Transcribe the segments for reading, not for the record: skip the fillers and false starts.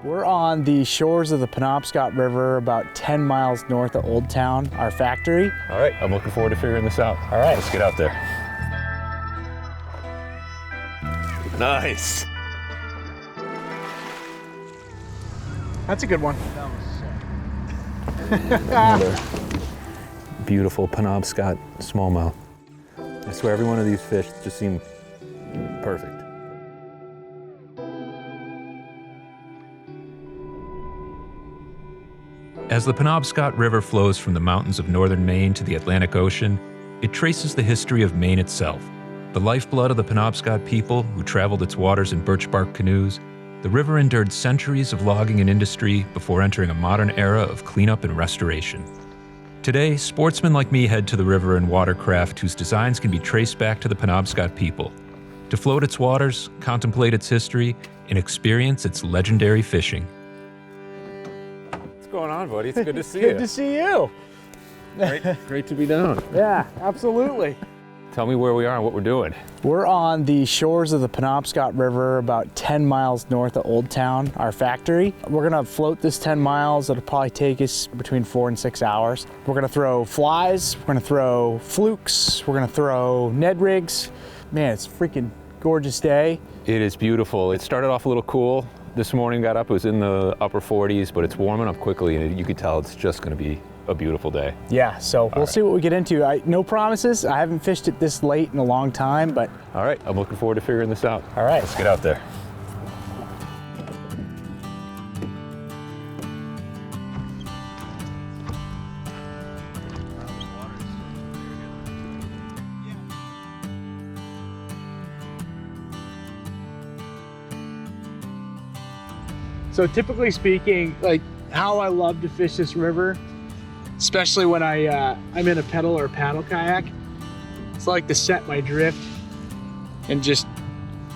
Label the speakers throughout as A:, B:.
A: We're on the shores of the Penobscot River, about 10 miles north of Old Town, our factory.
B: All right, I'm looking forward to figuring this out.
A: All right.
B: Let's get out there. Nice.
A: That's a good one.
B: Another beautiful Penobscot smallmouth. I swear every one of these fish just seem perfect.
C: As the Penobscot River flows from the mountains of northern Maine to the Atlantic Ocean, it traces the history of Maine itself. The lifeblood of the Penobscot people who traveled its waters in birch bark canoes, the river endured centuries of logging and industry before entering a modern era of cleanup and restoration. Today, sportsmen like me head to the river in watercraft whose designs can be traced back to the Penobscot people, to float its waters, contemplate its history, and experience its legendary fishing.
B: What's going on, buddy? It's good to see you.
A: Good to see you.
B: Great to be down.
A: Yeah, absolutely.
B: Tell me where we are and what we're doing.
A: We're on the shores of the Penobscot River, about 10 miles north of Old Town, our factory. We're gonna float this 10 miles. It'll probably take us between 4 and 6 hours. We're gonna throw flies, we're gonna throw flukes, we're gonna throw Ned rigs. Man, it's a freaking gorgeous day.
B: It is beautiful. It started off a little cool. This morning got up, it was in the upper 40s, but it's warming up quickly and you could tell it's just gonna be a beautiful day.
A: Yeah, so we'll see what we get into. No promises. I haven't fished it this late in a long time, but.
B: All right, I'm looking forward to figuring this out.
A: All right.
B: Let's get out there.
A: So typically speaking, like how I love to fish this river, especially when I'm in a pedal or paddle kayak, it's like to set my drift and just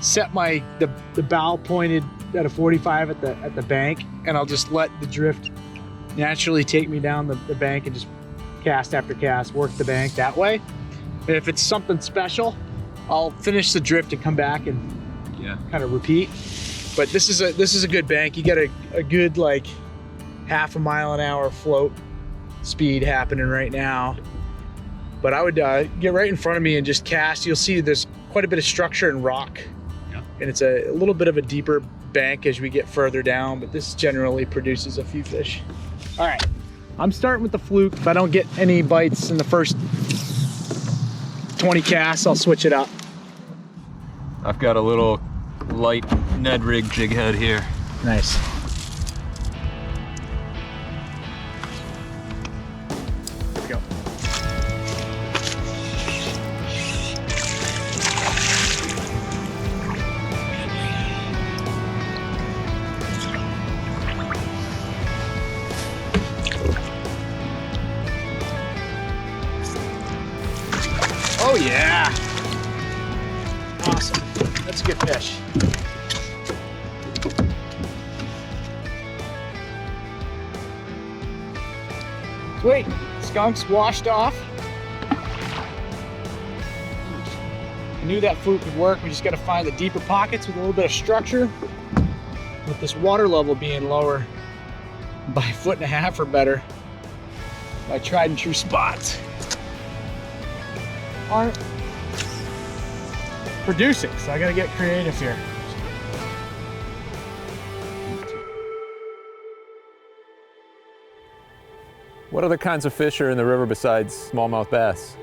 A: set the bow pointed at a 45 at the bank, and I'll just let the drift naturally take me down the bank and just cast after cast, work the bank that way. And if it's something special, I'll finish the drift and come back and kind of repeat. But this is a good bank. You get a good like half a mile an hour float speed happening right now. But I would get right in front of me and just cast. You'll see there's quite a bit of structure and rock. Yeah. And it's a little bit of a deeper bank as we get further down, but this generally produces a few fish. All right, I'm starting with the fluke. If I don't get any bites in the first 20 casts, I'll switch it up.
B: I've got a little light Ned rig jig head here.
A: Nice. Go. Oh yeah! Awesome. That's a good fish. Sweet. Skunk's washed off. I knew that fluke would work. We just got to find the deeper pockets with a little bit of structure. With this water level being lower by 1.5 feet or better, my tried and true spots aren't producing, so I got to get creative here.
B: What other kinds of fish are in the river besides smallmouth bass?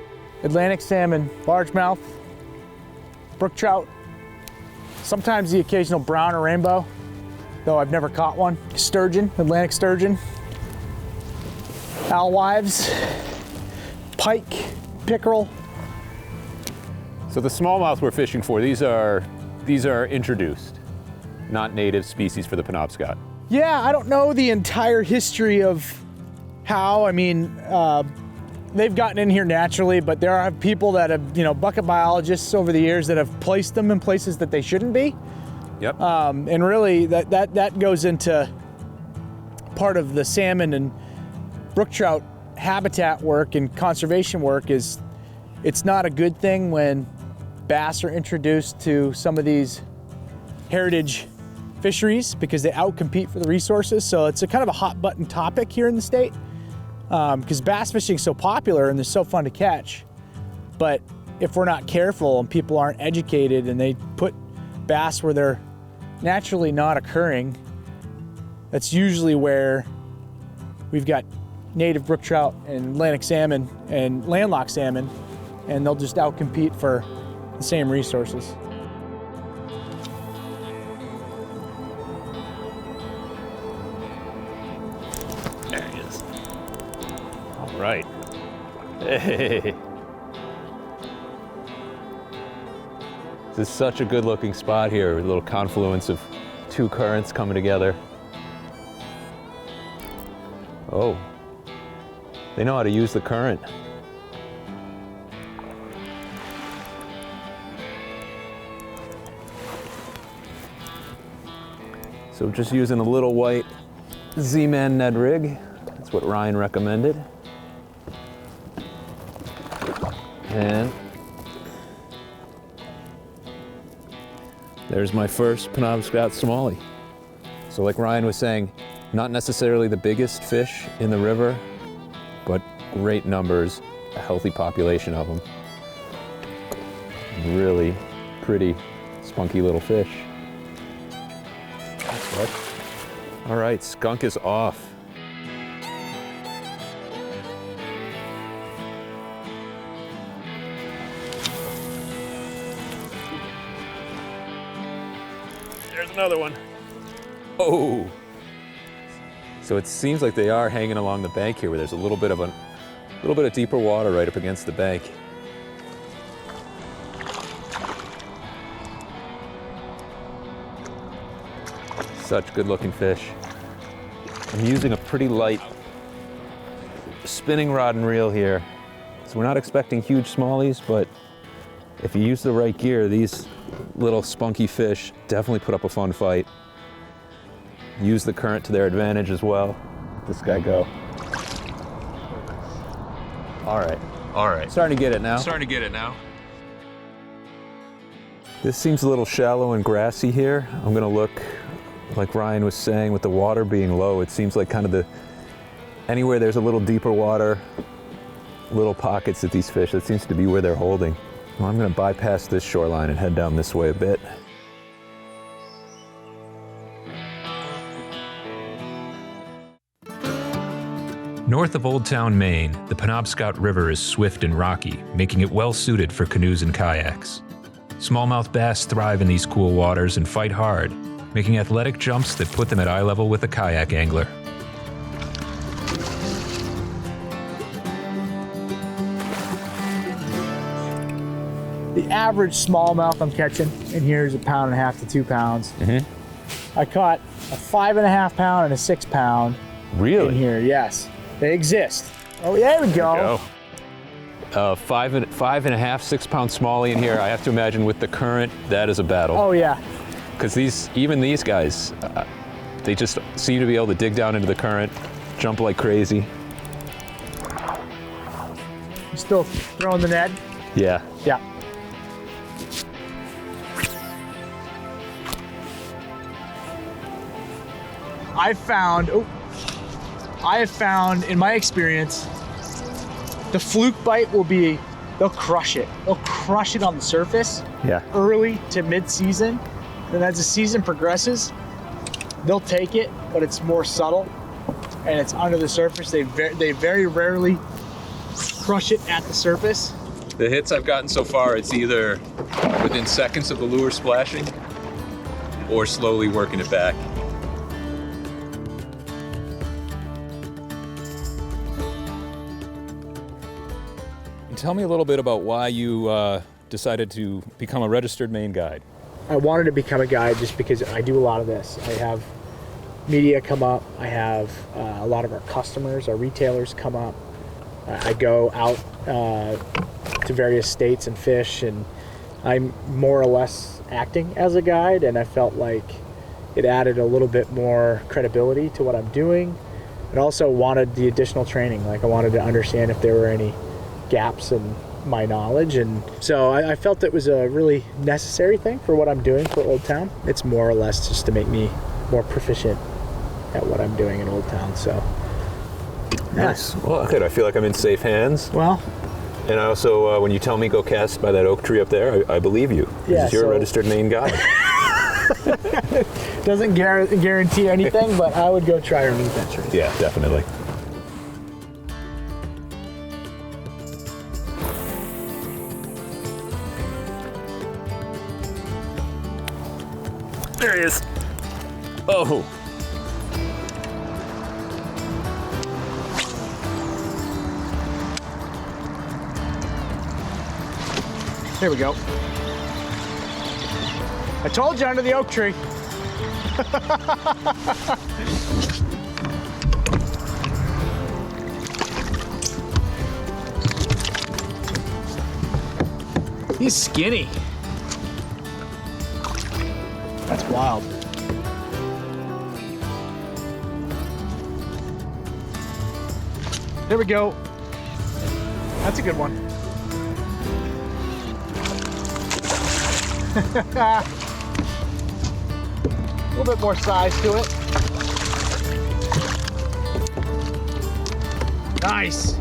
A: Atlantic salmon, largemouth, brook trout, sometimes the occasional brown or rainbow, though I've never caught one. Sturgeon, Atlantic sturgeon, alewives, pike, pickerel.
B: So the smallmouth we're fishing for, these are introduced, not native species for the Penobscot.
A: Yeah, I don't know the entire history of how. I mean, they've gotten in here naturally, but there are people that have, bucket biologists over the years that have placed them in places that they shouldn't be.
B: Yep.
A: And really that goes into part of the salmon and brook trout habitat work and conservation work. Is it's not a good thing when bass are introduced to some of these heritage fisheries because they outcompete for the resources. So it's a kind of a hot button topic here in the state because bass fishing is so popular and they're so fun to catch. But if we're not careful and people aren't educated and they put bass where they're naturally not occurring, that's usually where we've got native brook trout and Atlantic salmon and landlocked salmon, and they'll just outcompete for the same resources.
B: There he is. All right. Hey. This is such a good looking spot here, a little confluence of two currents coming together. Oh, they know how to use the current. So just using a little white Z-Man Ned rig. That's what Ryan recommended. And there's my first Penobscot smallie. So like Ryan was saying, not necessarily the biggest fish in the river, but great numbers, a healthy population of them. Really pretty, spunky little fish. That's what. All right, skunk is off. There's another one. Oh! So it seems like they are hanging along the bank here where there's a little bit of deeper water right up against the bank. Such good looking fish. I'm using a pretty light spinning rod and reel here. So we're not expecting huge smallies, but if you use the right gear, these little spunky fish definitely put up a fun fight. Use the current to their advantage as well. Let this guy go. All right. Starting to get it now. This seems a little shallow and grassy here. I'm gonna look, like Ryan was saying, with the water being low, it seems like kind of anywhere there's a little deeper water, little pockets of these fish, that seems to be where they're holding. Well, I'm gonna bypass this shoreline and head down this way a bit.
C: North of Old Town, Maine, the Penobscot River is swift and rocky, making it well suited for canoes and kayaks. Smallmouth bass thrive in these cool waters and fight hard, making athletic jumps that put them at eye level with a kayak angler.
A: The average smallmouth I'm catching in here is 1.5 pounds to 2 pounds. Mm-hmm. I caught a 5.5 pound and a 6 pound.
B: Really?
A: In here, yes. They exist. Oh, there we go.
B: 5.5, 6 pound smallie in here. I have to imagine with the current, that is a battle.
A: Oh yeah.
B: Because even these guys, they just seem to be able to dig down into the current, jump like crazy.
A: You still throwing the net?
B: Yeah.
A: Yeah. I have found in my experience, the fluke bite they'll crush it. They'll crush it on the surface.
B: Yeah.
A: Early to mid-season. And as the season progresses, they'll take it, but it's more subtle and it's under the surface. They very rarely crush it at the surface.
B: The hits I've gotten so far, it's either within seconds of the lure splashing or slowly working it back. Tell me a little bit about why you decided to become a registered Maine guide.
A: I wanted to become a guide just because I do a lot of this. I have media come up. I have a lot of our customers, our retailers come up. I go out to various states and fish, and I'm more or less acting as a guide, and I felt like it added a little bit more credibility to what I'm doing. And also wanted the additional training. Like I wanted to understand if there were any gaps in my knowledge, and so I felt it was a really necessary thing for what I'm doing for Old Town. It's more or less just to make me more proficient at what I'm doing in Old Town. So
B: nice. Well, good. I feel like I'm in safe hands.
A: Well,
B: and I also, when you tell me go cast by that oak tree up there, I believe you.
A: Yeah,
B: Because you're a registered Maine guide.
A: doesn't guarantee anything, but I would go try underneath that tree.
B: Yeah, definitely. There he is. Oh.
A: Here we go. I told you, under the oak tree. He's skinny. That's wild. There we go. That's a good one. A little bit more size to it. Nice.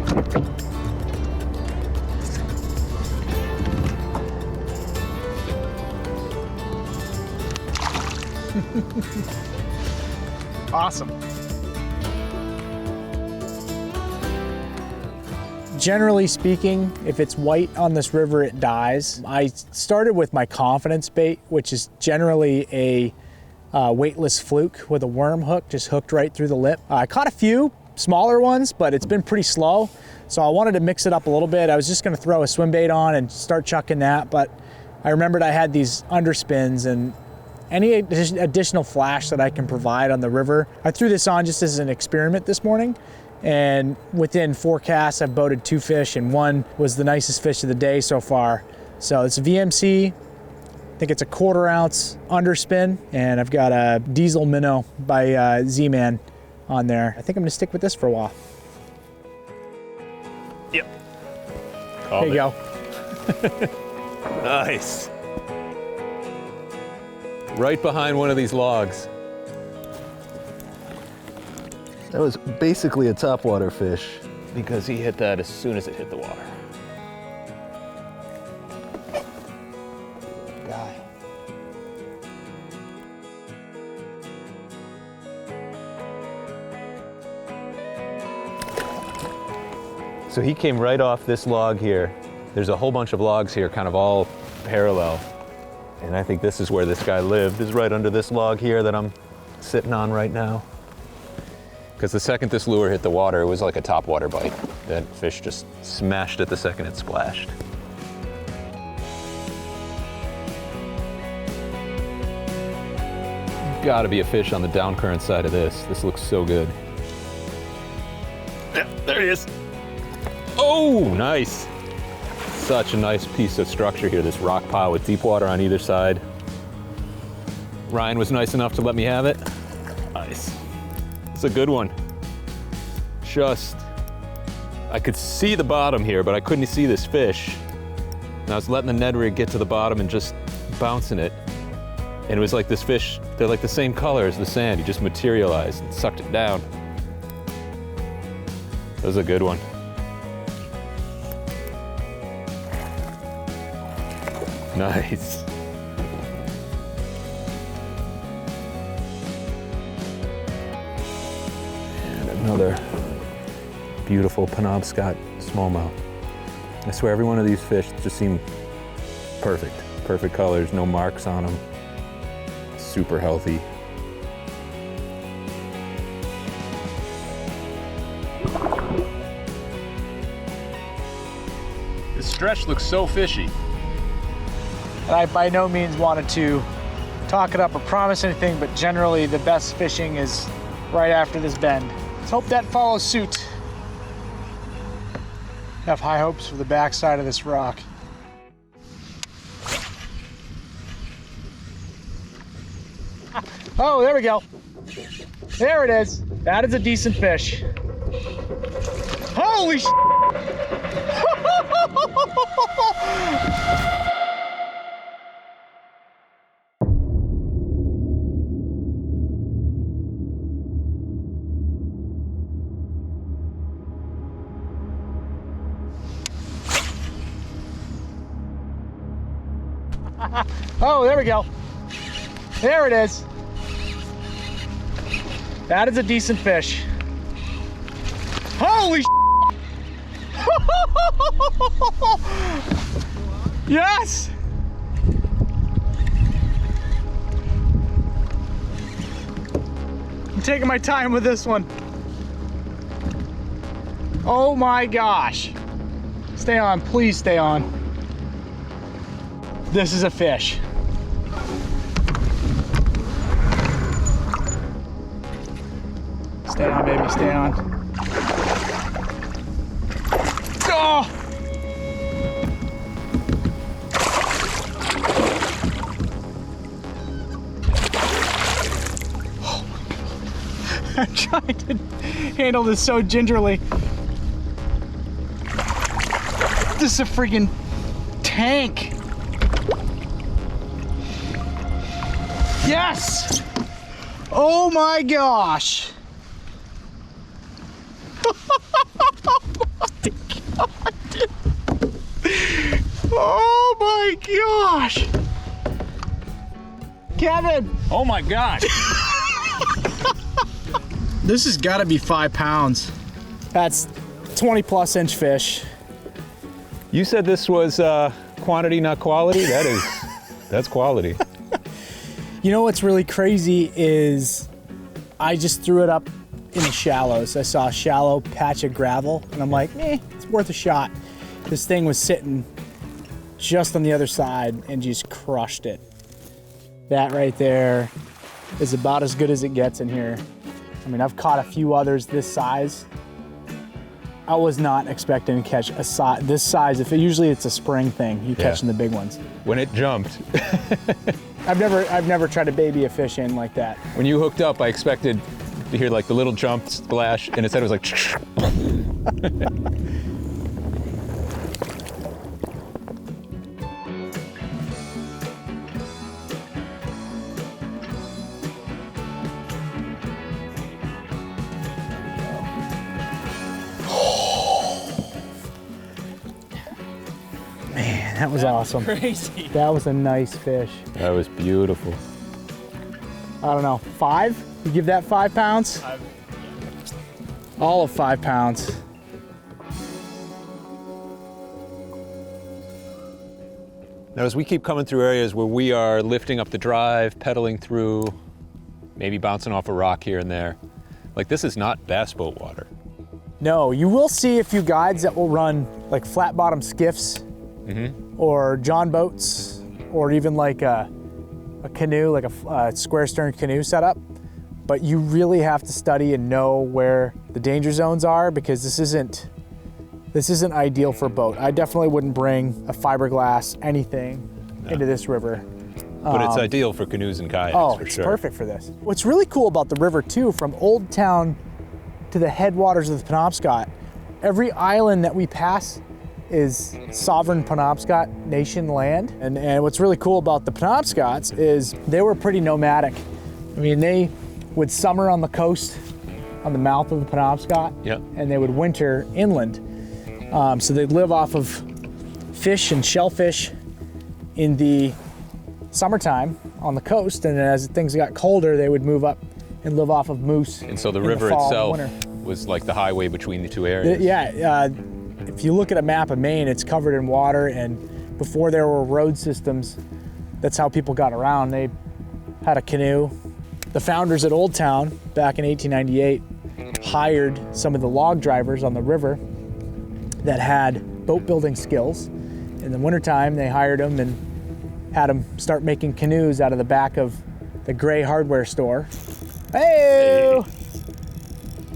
A: Awesome. Generally speaking, if it's white on this river, it dies. I started with my confidence bait, which is generally a weightless fluke with a worm hook, just hooked right through the lip. I caught a few smaller ones, but it's been pretty slow. So I wanted to mix it up a little bit. I was just gonna throw a swim bait on and start chucking that, but I remembered I had these underspins, and any additional flash that I can provide on the river. I threw this on just as an experiment this morning, and within 4 casts, I've boated 2 fish, and one was the nicest fish of the day so far. So it's a VMC, I think it's a 1/4 ounce underspin, and I've got a diesel minnow by Z-Man on there. I think I'm gonna stick with this for a while.
B: Yep.
A: There you go.
B: Nice. Right behind one of these logs. That was basically a topwater fish because he hit that as soon as it hit the water.
A: Guy.
B: So he came right off this log here. There's a whole bunch of logs here, kind of all parallel. And I think this is where this guy lived, is right under this log here that I'm sitting on right now. Because the second this lure hit the water, it was like a topwater bite. That fish just smashed it the second it splashed. Gotta be a fish on the downcurrent side of this. This looks so good. Yeah, there he is. Oh, nice. Such a nice piece of structure here, this rock pile with deep water on either side. Ryan was nice enough to let me have it. Nice. It's a good one. Just, I could see the bottom here, but I couldn't see this fish. And I was letting the Ned rig get to the bottom and just bouncing it. And it was like this fish, they're like the same color as the sand. He just materialized and sucked it down. That was a good one. Nice. And another beautiful Penobscot smallmouth. I swear every one of these fish just seem perfect. Perfect colors, no marks on them. Super healthy. This stretch looks so fishy.
A: And I by no means wanted to talk it up or promise anything, but generally the best fishing is right after this bend. Let's hope that follows suit. Have high hopes for the backside of this rock. Oh, there we go. There it is. That is a decent fish. Holy sh! Oh, there we go. There it is. That is a decent fish. Holy sh! Yes! I'm taking my time with this one. Oh my gosh. Stay on, please stay on. This is a fish. Stay on, baby, stay on. Oh! Oh my God. I'm trying to handle this so gingerly. This is a freaking tank. Yes! Oh my gosh! Oh my gosh! Kevin!
B: Oh my gosh!
A: This has got to be 5 pounds. That's 20+ inch fish.
B: You said this was quantity, not quality? That's quality.
A: You know what's really crazy is I just threw it up in the shallows. I saw a shallow patch of gravel and I'm like, it's worth a shot. This thing was sitting just on the other side and just crushed it. That right there is about as good as it gets in here. I mean, I've caught a few others this size. I was not expecting to catch this size. Usually it's a spring thing, you catching the big ones.
B: When it jumped.
A: I've never tried to baby a fish in like that.
B: When you hooked up, I expected to hear like the little jump splash, and instead it was like.
A: Man, that was awesome.
D: Crazy.
A: That was a nice fish.
B: That was beautiful.
A: I don't know, 5? You give that 5 pounds? All of 5 pounds.
B: Now, as we keep coming through areas where we are lifting up the drive, pedaling through, maybe bouncing off a rock here and there, like this is not bass boat water.
A: No, you will see a few guides that will run like flat bottom skiffs or john boats or even like a canoe, like a square stern canoe setup. But you really have to study and know where the danger zones are because this isn't ideal for a boat. I definitely wouldn't bring a fiberglass anything into this river.
B: But it's ideal for canoes and kayaks,
A: Oh,
B: for
A: it's
B: sure.
A: perfect for this. What's really cool about the river too, from Old Town to the headwaters of the Penobscot, every island that we pass is sovereign Penobscot nation land. And what's really cool about the Penobscots is they were pretty nomadic. I mean, they would summer on the coast, on the mouth of the Penobscot, and they would winter inland. So they'd live off of fish and shellfish in the summertime on the coast, and as things got colder, they would move up and live off of moose.
B: And so the
A: in
B: river
A: fall
B: itself
A: and winter.
B: was like the highway between the two areas.
A: If you look at a map of Maine, it's covered in water, and before there were road systems, that's how people got around. They had a canoe. The founders at Old Town back in 1898 hired some of the log drivers on the river that had boat building skills. In the wintertime, they hired them and had them start making canoes out of the back of the Gray hardware store. Hey!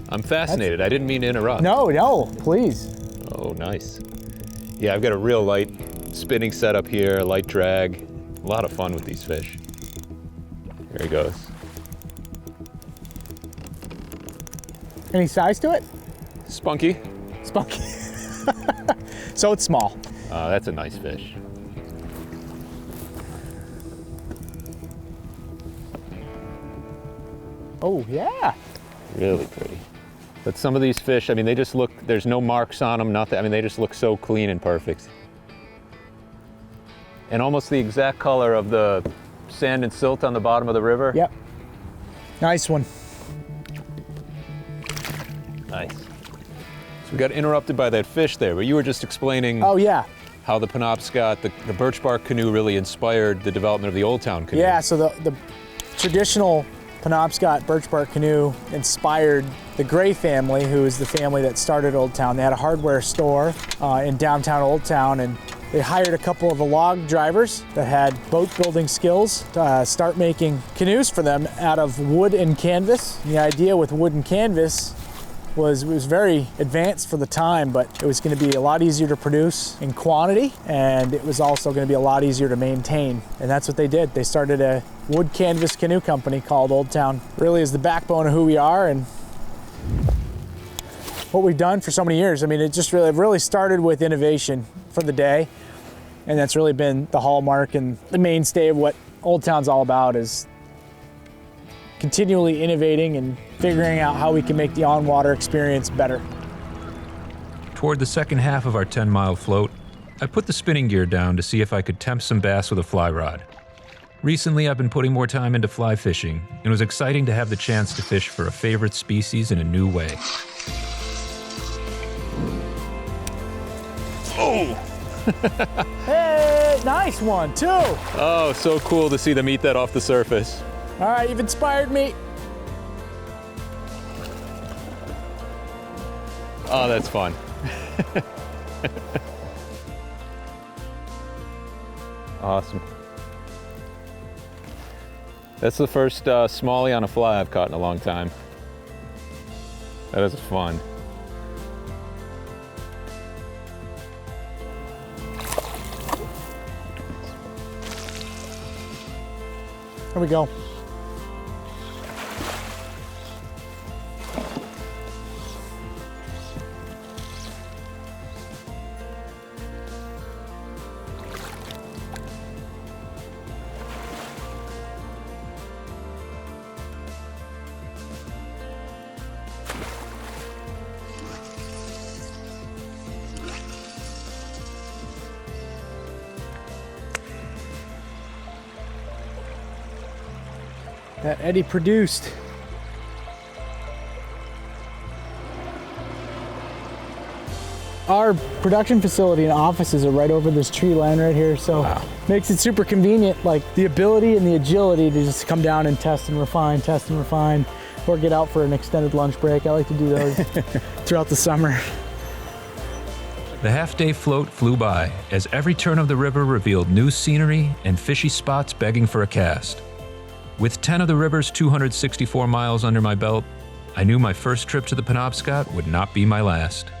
B: I'm fascinated. I didn't mean to interrupt.
A: No, please.
B: Oh, nice. Yeah, I've got a real light spinning setup here, light drag. A lot of fun with these fish. There he goes.
A: Any size to it?
B: Spunky.
A: Spunky. So it's small.
B: That's a nice fish.
A: Oh, yeah.
B: Really pretty. But some of these fish, I mean, they just look, there's no marks on them, nothing. I mean, they just look so clean and perfect. And almost the exact color of the sand and silt on the bottom of the river.
A: Yep. Nice one.
B: Nice. So we got interrupted by that fish there, but you were just explaining
A: Oh, yeah.
B: how the Penobscot, the birch bark canoe really inspired the development of the Old Town canoe.
A: Yeah, so the traditional Penobscot birch bark canoe inspired the Gray family, who is the family that started Old Town. They had a hardware store in downtown Old Town, and they hired a couple of the log drivers that had boat building skills to start making canoes for them out of wood and canvas. And the idea with wood and canvas was it was very advanced for the time, but it was going to be a lot easier to produce in quantity, and it was also going to be a lot easier to maintain. And that's what they did. They started a wood canvas canoe company called Old Town. Really is the backbone of who we are and what we've done for so many years. I mean, it just really started with innovation for the day, and that's really been the hallmark and the mainstay of what Old Town's all about, is continually innovating and figuring out how we can make the on-water experience better.
C: Toward the second half of our 10-mile float, I put the spinning gear down to see if I could tempt some bass with a fly rod. Recently, I've been putting more time into fly fishing, and it was exciting to have the chance to fish for a favorite species in a new way.
B: Oh!
A: Hey, nice one, too.
B: Oh, so cool to see them eat that off the surface.
A: All right, you've inspired me.
B: Oh, that's fun. Awesome. That's the first smallie on a fly I've caught in a long time. That is fun.
A: Here we go. That Eddie produced. Our production facility and offices are right over this tree line right here, so makes it super convenient, like the ability and the agility to just come down and test and refine, or get out for an extended lunch break. I like to do those throughout the summer.
C: The half-day float flew by as every turn of the river revealed new scenery and fishy spots begging for a cast. With 10 of the river's 264 miles under my belt, I knew my first trip to the Penobscot would not be my last.